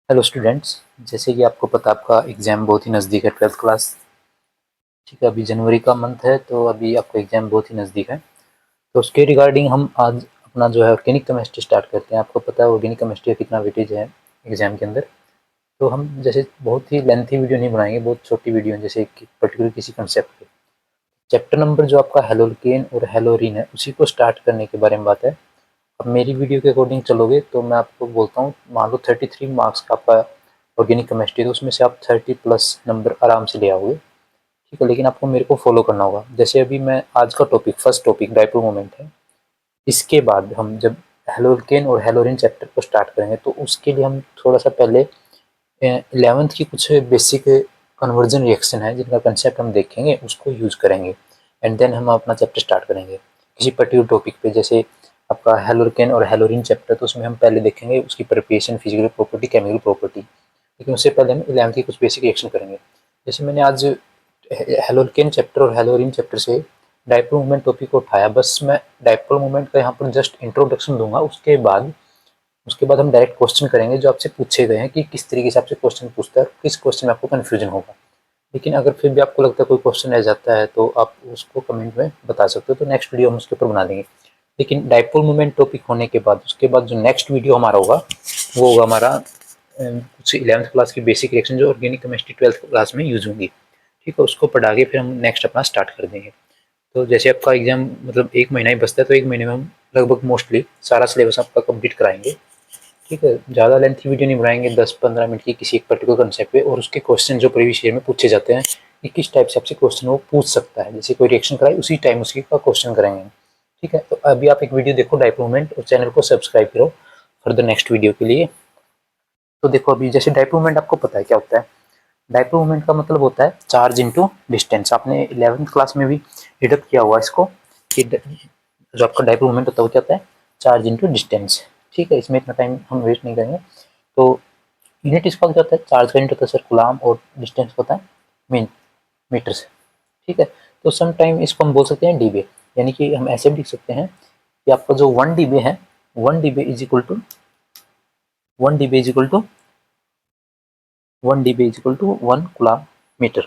Hello students, जैसे कि आपको पता आपका एग्ज़ाम बहुत ही नज़दीक है, 12th क्लास। ठीक है, अभी जनवरी का मंथ है तो अभी आपका एग्ज़ाम बहुत ही नज़दीक है। तो उसके रिगार्डिंग हम आज अपना जो है ऑर्गेनिक केमिस्ट्री स्टार्ट करते हैं। आपको पता है ऑर्गेनिक केमिस्ट्री का कितना वेटेज है एग्ज़ाम के अंदर। तो हम जैसे बहुत ही लेंथी वीडियो नहीं बनाएंगे, बहुत छोटी वीडियो जैसे कि पर्टिकुलर किसी कंसेप्ट पे। चैप्टर नंबर जो आपका हेलोल्केन और हेलोरीन है उसी को स्टार्ट करने के बारे में बात है। अब मेरी वीडियो के अकॉर्डिंग चलोगे तो मैं आपको बोलता हूँ, मान लो 33 मार्क्स का आपका ऑर्गेनिक केमिस्ट्री, तो उसमें से आप 30 प्लस नंबर आराम से ले आओगे। ठीक है, लेकिन आपको मेरे को फॉलो करना होगा। जैसे अभी मैं आज का topic, first topic dipole moment है। इसके बाद हम जब हेलोल्केन और हेलोरिन चैप्टर को स्टार्ट करेंगे तो उसके लिए हम थोड़ा सा पहले 11th की कुछ बेसिक कन्वर्जन रिएक्शन है जिनका कंसेप्ट हम देखेंगे, उसको यूज करेंगे एंड देन हम अपना चैप्टर स्टार्ट करेंगे किसी पर्टिकुलर टॉपिक पे। जैसे आपका हेलोल्केन और हेलोरिन चैप्टर, तो उसमें हम पहले देखेंगे उसकी preparation, physical property, chemical property. लेकिन उससे पहले हम 11th की कुछ बेसिक रिएक्शन करेंगे। जैसे मैंने आज हेलोल्केन चैप्टर और हेलोरिन चैप्टर से डाइपोल मोमेंट टॉपिक को उठाया, बस मैं डाइपोल मोमेंट का यहाँ पर जस्ट इंट्रोडक्शन दूंगा। उसके बाद हम डायरेक्ट क्वेश्चन करेंगे जो आपसे पूछे गए हैं कि किस तरीके से आपसे क्वेश्चन पूछता है, किस क्वेश्चन में आपको कन्फ्यूजन होगा। लेकिन अगर फिर भी आपको लगता है कोई क्वेश्चन रह जाता है तो आप उसको कमेंट में बता सकते हो, तो नेक्स्ट वीडियो हम उसके ऊपर बना देंगे। लेकिन डाइपोल मोमेंट टॉपिक होने के बाद उसके बाद जो नेक्स्ट वीडियो हमारा होगा वो होगा हमारा कुछ 11th क्लास की बेसिक रिएक्शन जो ऑर्गेनिक केमिस्ट्री 12th क्लास में यूज होंगी। ठीक है, उसको पढ़ा के फिर हम नेक्स्ट अपना स्टार्ट कर देंगे। तो जैसे आपका एग्जाम मतलब 1 महीना ही बचता है, तो 1 महीने में हम लगभग मोस्टली सारा सिलेबस आपका कंप्लीट कराएंगे। ठीक है, ज़्यादा लेंथी वीडियो नहीं बनाएंगे, 10-15 मिनट की किसी एक पर्टिकुलर कंसेप्ट पे, और उसके क्वेश्चन जो प्रीवियस ईयर में पूछे जाते हैं कि किस टाइप से आपसे क्वेश्चन वो पूछ सकता है। जैसे कोई रिएक्शन कराए उसी टाइम उसी का क्वेश्चन करेंगे। ठीक है, तो अभी आप एक वीडियो देखो डाइपोल मोमेंट और चैनल को सब्सक्राइब करो फॉर द नेक्स्ट वीडियो के लिए। तो देखो अभी जैसे डाइपोल मोमेंट आपको पता है क्या होता है। डाइपोल मोमेंट का मतलब होता है चार्ज इनटू डिस्टेंस। आपने 11th क्लास में भी डिडक्ट किया हुआ इसको कि जो आपका डाइपोल मोमेंट होता है वो क्या होता है, चार्ज इनटू डिस्टेंस। ठीक है, इसमें इतना टाइम हम वेस्ट नहीं करेंगे। तो यूनिट इसका क्या होता है, चार्ज का यूनिट होता है सर कूलाम, और डिस्टेंस होता है मीटर से। ठीक है, तो सम टाइम इसको हम बोल सकते हैं डीबे, यानी कि हम ऐसे भी लिख सकते हैं कि आपका जो 1 डीबे है, 1 debye is equal to 1 debye is equal to 1 debye is equal to 1 coulomb metre.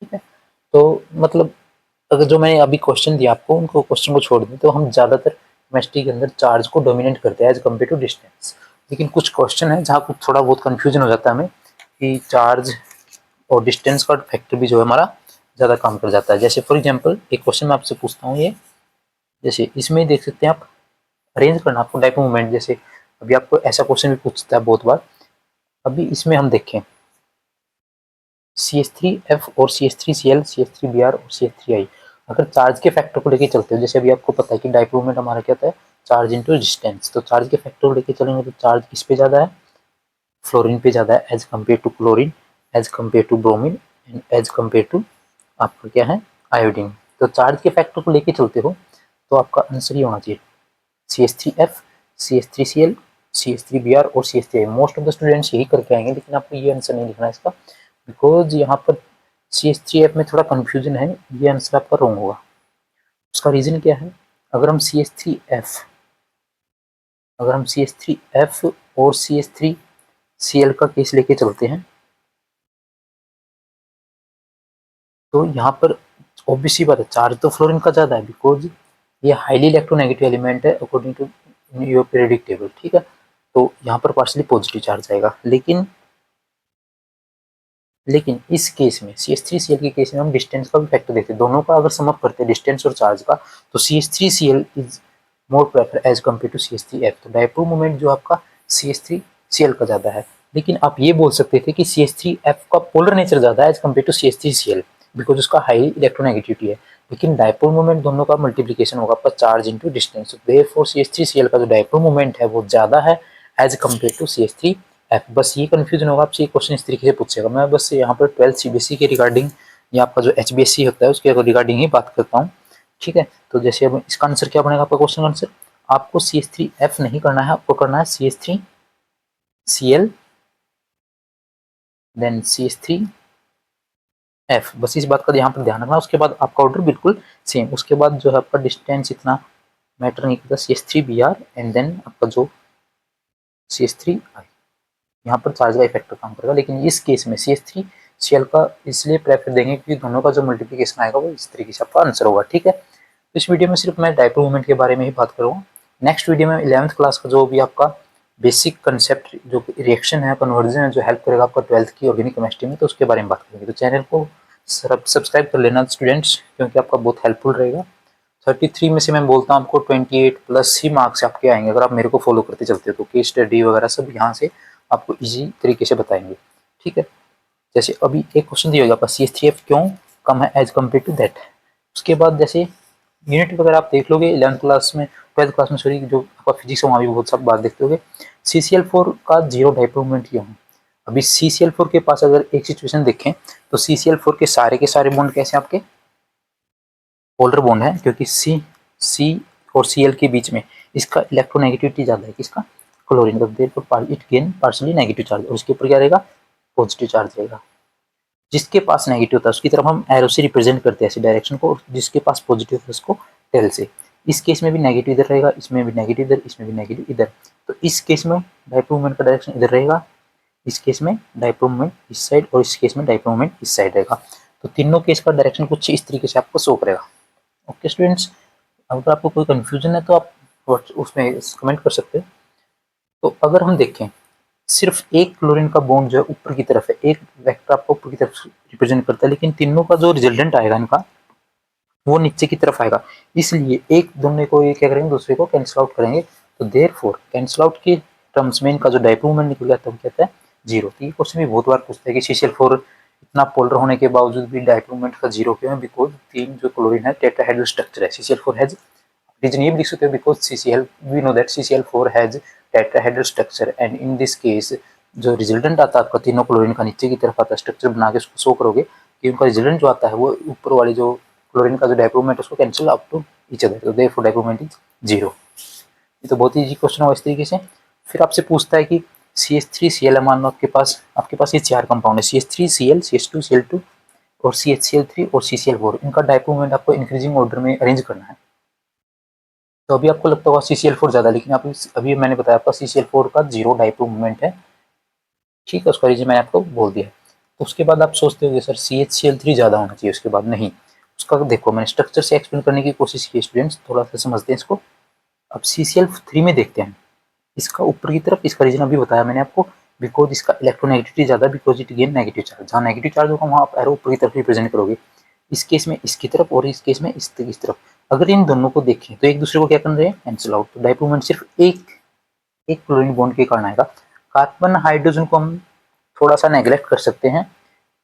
ठीक है, तो मतलब अगर जो मैंने अभी क्वेश्चन दिया आपको, उनको क्वेश्चन को छोड़ दें तो हम ज़्यादातर केमिस्ट्री के अंदर चार्ज को डोमिनेट करते हैं एज कम्पेयर टू डिस्टेंस। लेकिन कुछ क्वेश्चन है जहाँ कुछ थोड़ा बहुत कन्फ्यूजन हो जाता है हमें कि चार्ज और डिस्टेंस का फैक्टर भी जो है हमारा ज़्यादा काम कर जाता है। जैसे फॉर एग्जांपल एक क्वेश्चन मैं आपसे पूछता हूँ, ये जैसे इसमें देख सकते हैं आप, अरेंज करना आपको डाइपोल मोमेंट। जैसे अभी आपको ऐसा क्वेश्चन भी पूछता है बहुत बार। अभी इसमें हम देखें CH3F और CH3Cl, CH3Br और CH3I, अगर चार्ज के फैक्टर को लेके चलते हो, जैसे अभी आपको पता है कि डाइपोल मोमेंट हमारा क्या होता है, चार्ज इनटू डिस्टेंस। तो चार्ज के फैक्टर को लेके चलेंगे तो चार्ज किस पे ज़्यादा है, फ्लोरीन पे ज़्यादा है as compare to chlorine, as compare to bromine and as compare to आपका क्या है, आयोडीन। तो चार्ज के फैक्टर को लेके चलते हो तो आपका आंसर ये होना चाहिए CH3F, CH3Cl, CH3Br और CH3I। Most of the students यही करके आएंगे, लेकिन आपको ये आंसर नहीं लिखना है इसका, बिकॉज यहाँ पर CH3F में थोड़ा कन्फ्यूजन है, ये आंसर आपका रॉन्ग होगा। उसका रीज़न क्या है, अगर हम CH3F अगर हम CH3F और CH3Cl का केस लेके चलते हैं तो यहाँ पर ऑब्वियस सी बात है, चार्ज तो फ्लोरीन का ज़्यादा है, बिकॉज ये हाईली इलेक्ट्रोनेगेटिव एलिमेंट है according to your periodic table. ठीक है, तो यहाँ पर पार्शली पॉजिटिव चार्ज आएगा। लेकिन इस केस में CH3Cl के केस में हम डिस्टेंस का भी फैक्टर देखते हैं, दोनों का अगर सम अप करते हैं डिस्टेंस और चार्ज का, तो CH3Cl is more prefer as compare to CH3F। तो डाइपोल मोमेंट जो आपका CH3Cl का ज़्यादा है। लेकिन आप ये बोल सकते थे कि CH3F का पोलर नेचर ज़्यादा है as compare to CH3Cl, because उसका हाई इलेक्ट्रोनेगेटिविटी है। लेकिन डाइपोल मोमेंट दोनों का मल्टीप्लीकेशन होगा आपका charge into distance, therefore CH3Cl का जो डाइपोल मोमेंट है वो ज़्यादा है एज कम्पेयर टू CH3F। बस ये कंफ्यूजन होगा, आपसे ये क्वेश्चन इस तरीके से पूछेगा। मैं बस यहाँ पर 12th CBSE के रिगार्डिंग या आपका जो HBSE होता है उसके रिगार्डिंग ही बात करता हूँ। ठीक है, तो जैसे अब इसका आंसर क्या बनेगा, आपका क्वेश्चन आंसर, आपको CH3F नहीं करना है, आपको करना है CH3Cl देन CH3F। बस इस बात का यहाँ पर ध्यान रखना। उसके बाद आपका ऑर्डर बिल्कुल सेम। उसके बाद जो है आपका डिस्टेंस इतना मैटर नहीं करता, CH3Br एंड देन आपका जो CH3 यहाँ पर चार्ज का इफेक्टर काम करेगा, लेकिन इस केस में CH3Cl का इसलिए प्रेफर देंगे क्योंकि दोनों का जो मल्टीप्लिकेशन आएगा वो इस तरीके से आपका आंसर होगा। ठीक है, तो इस वीडियो में सिर्फ मैं डायपोल मोमेंट के बारे में ही बात करूँगा। नेक्स्ट वीडियो में 11th क्लास का जो भी आपका बेसिक कंसेप्ट जो रिएक्शन है, कन्वर्जन है, जो हेल्प करेगा आपका 12th की ऑर्गेनिक केमिस्ट्री में, तो उसके बारे में बात करेंगे। तो चैनल को सब्सक्राइब कर लेना स्टूडेंट्स, क्योंकि आपका बहुत हेल्पफुल रहेगा। 33 में से मैं बोलता हूँ आपको 28 प्लस ही मार्क्स आपके आएंगे अगर आप मेरे को फॉलो करते चलते हो। तो केस स्टडी वगैरह सब यहाँ से आपको इजी तरीके से बताएंगे। ठीक है, जैसे अभी एक क्वेश्चन दिया होगा आपका CH3F क्यों कम है एज कम्पेयर टू दैट। उसके बाद जैसे यूनिट वगैरह आप देख लोगे 11th क्लास में, 12th क्लास में सॉरी, जो आपका फिजिक्स है वहाँ भी बहुत सब बात देखते होगे। CCl4 का जीरो डायपोल मोमेंट क्यों है। अभी CCl4 के पास अगर एक सिचुएशन देखें तो CCl4 के सारे बॉन्ड कैसे आपके पोलर बॉन्ड है, क्योंकि C और Cl के बीच में इसका इलेक्ट्रोनेगेटिविटी ज़्यादा है, किसका, क्लोरीन का। Therefore it gain partially negative charge, और उसके ऊपर क्या रहेगा, पॉजिटिव चार्ज रहेगा। जिसके पास नेगेटिव होता है उसकी तरफ हम एरो से रिप्रेजेंट करते हैं ऐसी डायरेक्शन को, और जिसके पास पॉजिटिव है उसको टेल से। इस केस में भी नेगेटिव इधर रहेगा, इसमें भी नेगेटिव इधर, इसमें भी नेगेटिव इधर। तो इस केस में डायपोल मोमेंट का डायरेक्शन इधर रहेगा, इस केस में डायपोल मोमेंट इस साइड, और इस केस में डायपोल मोमेंट इस साइड रहेगा। तो तीनों केस का डायरेक्शन कुछ इस तरीके से आपको शो करेगा। ओके स्टूडेंट्स, अगर आपको कोई कंफ्यूजन है तो आप उसमें कमेंट कर सकते हैं। तो अगर हम देखें सिर्फ एक क्लोरीन का बॉन्ड जो है ऊपर की तरफ है, एक वेक्टर आपको ऊपर की तरफ रिप्रेजेंट करता है, लेकिन तीनों का जो रिजल्टेंट आएगा इनका वो नीचे की तरफ आएगा। इसलिए एक दोनों को ये क्या करेंगे, दूसरे को कैंसिल आउट करेंगे। तो देयरफॉर कैंसिल आउट के टर्म्स में इनका जो डायपोल मोमेंट निकल गया तो हम कहते हैं जीरो। तो ये क्वेश्चन भी बहुत बार पूछता है कि CCl4 इतना पोलर होने के बावजूद भी डायपोल मोमेंट का जीरो क्यों है, बिकॉज तीन जो क्लोरीन है टेट्राहेड्रल स्ट्रक्चर है। CCl4 हैज, रीजन ये भी लिख सकते हो, because CCl we know that CCl4 has tetrahedral structure, and in this case जो रिजल्टेंट आता है आपका तीनों क्लोरीन का नीचे की तरफ आता है, स्ट्रक्चर बना के उसको शो करोगे कि उनका रिजल्टेंट जो आता है वो ऊपर वाली जो क्लोरीन का जो डायपोल मोमेंट उसको cancel out to each other, तो therefore dipole moment is zero. ये तो बहुत ही इजी क्वेश्चन होगा इस तरीके से। फिर आपसे पूछता है कि CH3Cl, मान लो आपके पास ये चार कंपाउंड है, CH3Cl, CH2Cl2 और CHCl3 और CCl4। इनका डायपोल मोमेंट आपको इंक्रीजिंग ऑर्डर में अरेंज करना है। तो अभी आपको लगता होगा CCl4 ज़्यादा, लेकिन आप अभी मैंने बताया आपका CCl4 का जीरो डायपोल मोमेंट है। ठीक है, उसका रीजन मैंने आपको बोल दिया। तो उसके बाद आप सोचते हो सर CHCl3 ज़्यादा होना चाहिए, उसके बाद नहीं। उसका देखो मैंने स्ट्रक्चर से एक्सप्लेन करने की कोशिश की स्टूडेंट्स, थोड़ा सा समझते हैं इसको। अब CCl3 में देखते हैं, इसका ऊपर की तरफ, इसका रीजन अभी बताया मैंने आपको, बिकॉज इसका इलेक्ट्रोनेगेटिविटी ज़्यादा, because it gain negative charge. जहाँ नेगेटिव चार्ज होगा वहाँ आप एरो ऊपर की तरफ रिप्रेजेंट करोगे, इस केस में इसकी तरफ और इस केस में इस तरफ। अगर इन दोनों को देखें तो एक दूसरे को क्या कर रहे हैं, कैंसिल आउट। तो डायपोल मोमेंट सिर्फ एक क्लोरीन बॉन्ड के कारण आएगा। कार्बन हाइड्रोजन को हम थोड़ा सा नेग्लेक्ट कर सकते हैं,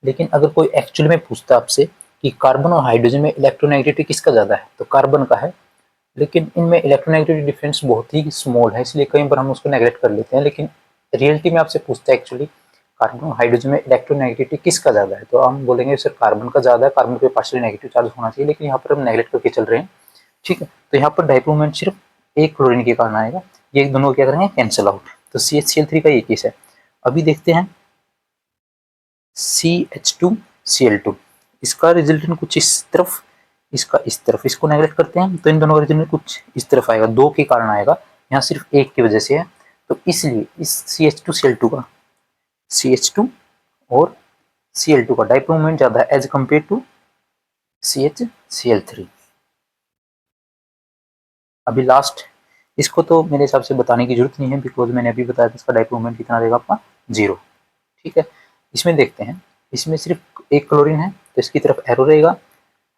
लेकिन अगर कोई एक्चुअली में पूछता आपसे कि कार्बन और हाइड्रोजन में इलेक्ट्रोनेगेटिविटी किसका ज़्यादा है, तो कार्बन का है। लेकिन इनमें इलेक्ट्रोनेगेटिविटी डिफरेंस बहुत ही स्मॉल है, इसलिए कई बार हम उसको नेग्लेक्ट कर लेते हैं। लेकिन रियलिटी में आपसे पूछता है एक्चुअली कार्बन और हाइड्रोजन में इलेक्ट्रोनेगेटिविटी किसका ज़्यादा है, तो हम बोलेंगे सर कार्बन का ज़्यादा है, कार्बन पे पार्शियली नेगेटिव चार्ज होना चाहिए, लेकिन यहाँ पर हम नेग्लेक्ट करके चल रहे हैं। ठीक है, तो यहाँ पर डायपोल मोमेंट सिर्फ एक क्लोरीन के कारण आएगा, ये दोनों क्या करेंगे, कैंसिल आउट। तो CHCl3 का ये केस है। अभी देखते हैं CH2Cl2, इसका रिजल्टेंट कुछ इस तरफ, इसका इस तरफ, इसको नेगलेक्ट करते हैं तो इन दोनों का रिजल्टेंट कुछ इस तरफ आएगा, दो के कारण आएगा, यहाँ सिर्फ एक की वजह से है। तो इसलिए इस CH2Cl2 का, CH2 और Cl2 का डायपोल मोमेंट ज़्यादा है एज कम्पेयर टू CHCl3। अभी लास्ट, इसको तो मेरे हिसाब से बताने की जरूरत नहीं है, बिकॉज मैंने अभी बताया था इसका डायपोल मोमेंट कितना रहेगा आपका, जीरो। ठीक है, इसमें देखते हैं, इसमें सिर्फ एक क्लोरीन है तो इसकी तरफ एरो रहेगा।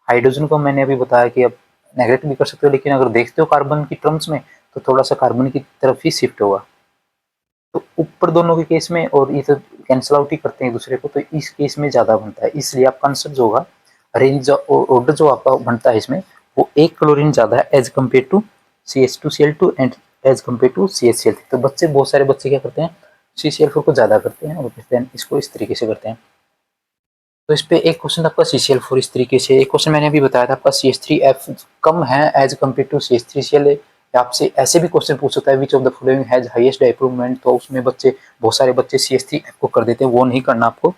हाइड्रोजन को मैंने अभी बताया कि आप नेगलेक्ट भी कर सकते हो, लेकिन अगर देखते हो कार्बन की टर्म्स में तो थोड़ा सा कार्बन की तरफ ही शिफ्ट होगा। तो ऊपर दोनों के केस में, और ये तो कैंसिल आउट ही करते हैं एक दूसरे को, तो इस केस में ज़्यादा बनता है, इसलिए आपका आंसर जो होगा, रेंज ऑर्डर जो आपका बनता है इसमें, वो एक क्लोरीन ज़्यादा है as compare to CH2Cl2 and as compare to CHCl3। तो बच्चे, बहुत सारे बच्चे क्या करते हैं, CCl4 को ज़्यादा करते हैं और कहते हैं इसको इस तरीके से करते हैं। तो इस पे एक क्वेश्चन आपका CCl4 इस तरीके से, एक क्वेश्चन मैंने अभी बताया था आपका CH3F कम है एज कम्पेयर टू CH3Cl। आपसे ऐसे भी क्वेश्चन पूछ सकता है which of the following has highest dipole moment, तो उसमें बच्चे, बहुत सारे बच्चे CH3F को कर देते हैं, वो नहीं करना आपको।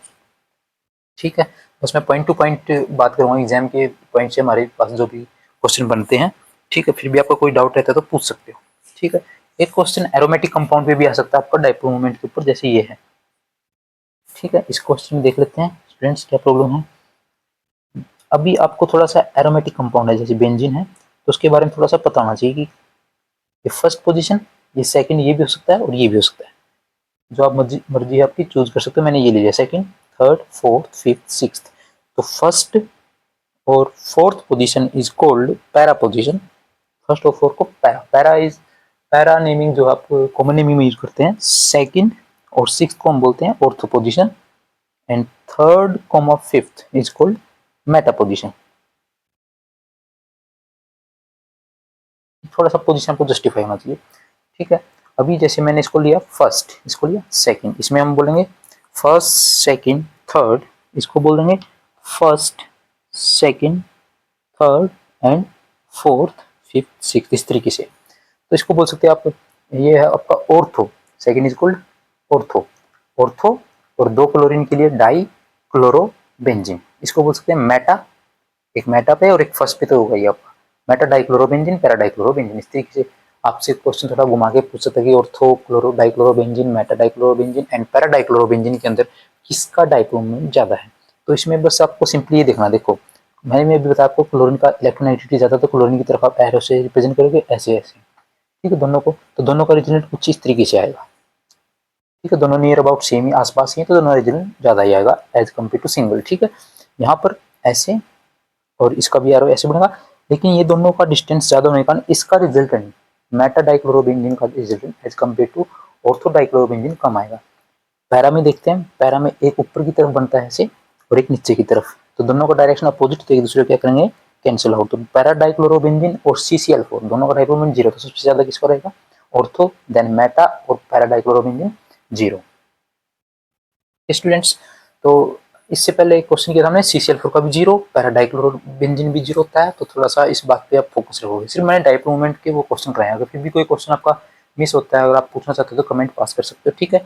ठीक है, बस मैं पॉइंट टू पॉइंट बात करूँगा, एग्जाम के पॉइंट से हमारे पास जो भी क्वेश्चन बनते हैं। ठीक है, फिर भी आपका कोई डाउट रहता है तो पूछ सकते हो। ठीक है, एक क्वेश्चन एरोमेटिक कंपाउंड पे भी आ सकता है आपका डाइपोल मोमेंट के ऊपर, जैसे ये है। ठीक है, इस क्वेश्चन में देख लेते हैं स्टूडेंट्स क्या प्रॉब्लम है। अभी आपको थोड़ा सा एरोमेटिक कंपाउंड है जैसे बेंजीन है, तो उसके बारे में थोड़ा सा पता होना चाहिए कि ये फर्स्ट पोजीशन, ये सेकंड, ये भी हो सकता है और ये भी हो सकता है। जो आप मर्जी आपकी चूज कर सकते हो। मैंने ये ले लिया second, third, fourth, fifth, sixth. तो फर्स्ट और fourth position is called para position. First और फोर्थ को para, para is para naming जो आप कॉमन नेमिंग में यूज करते हैं। सेकंड और सिक्स्थ को हम बोलते हैं ortho position, and third comma fifth is called Meta position. थोड़ा सा पोजीशन को जस्टिफाई होना चाहिए। ठीक है, अभी जैसे मैंने इसको लिया फर्स्ट, इसको लिया सेकंड, इसमें हम बोलेंगे फर्स्ट, सेकंड, थर्ड। इसको बोल देंगे first, second, third and fourth, fifth, sixth, इस तरीके से। तो इसको बोल सकते हैं आप, ये है आपका ortho. Second is called ortho. Ortho और दो क्लोरीन के लिए डाई क्लोरोबेंजीन। इसको बोल सकते हैं मेटा, एक मेटा पे और एक फर्स्ट पे तो होगा ही आपका मेटा डाइक्लोरोबेंजीन, पैरा डाइक्लोरोबेंजीन। इस तरीके से आपसे क्वेश्चन थोड़ा घुमा के पूछ सकता है कि ortho chloro dichlorobenzene, Meta dichlorobenzene and para dichlorobenzene के अंदर किसका डाइपोल मोमेंट ज्यादा है। तो इसमें बस आपको सिंपली ये देखना, देखो मैंने अभी बताया आपको क्लोरीन का इलेक्ट्रोनेगेटिविटी ज्यादा, तो क्लोरीन की तरफ आप एरो से रिप्रेजेंट करोगे ऐसे ऐसे। ठीक है, दोनों को, तो दोनों का रिजल्ट कुछ इस तरीके से आएगा। ठीक है, दोनों नियर अबाउट सेम ही आसपास ही है, तो दोनों रिजल्ट ज्यादा ही आएगा एज कम्पेयर टू सिंगल। ठीक है, यहाँ पर ऐसे और इसका भी एरो ऐसे बनेगा, लेकिन ये दोनों का डिस्टेंस ज्यादा होने के कारण इसका रिजल्टेंट मेटा डाइक्लोरोबेंजीन का resultant as compare to ortho dichlorobenzene कम आएगा। पैरा में देखते हैं, पैरा में एक ऊपर की तरफ बनता है ऐसे और एक नीचे की तरफ, तो दोनों का डायरेक्शन अपोजिट, तो एक दूसरे को क्या करेंगे, कैंसिल आउट। तो पैरा डाइक्लोरोबेंजीन और CCl4 दोनों का डाइक्लोरोबेंजीन जीरो, तो सबसे ज्यादा किसका रहेगा, ऑर्थो, देन मेटा और पैरा डाइक्लोरोबेंजीन जीरो। स्टूडेंट्स, तो इससे पहले एक क्वेश्चन किया था हमने, CCl4 का भी जीरो, पैरा डाइक्लोरोबेंजीन भी जीरो होता है, तो थोड़ा सा इस बात पे आप फोकस रखोगे। सिर्फ मैंने डाइपोल मोमेंट के वो क्वेश्चन कराए हैं, अगर फिर भी कोई क्वेश्चन आपका मिस होता है, अगर आप पूछना चाहते हो तो कमेंट पास कर सकते हो। ठीक है,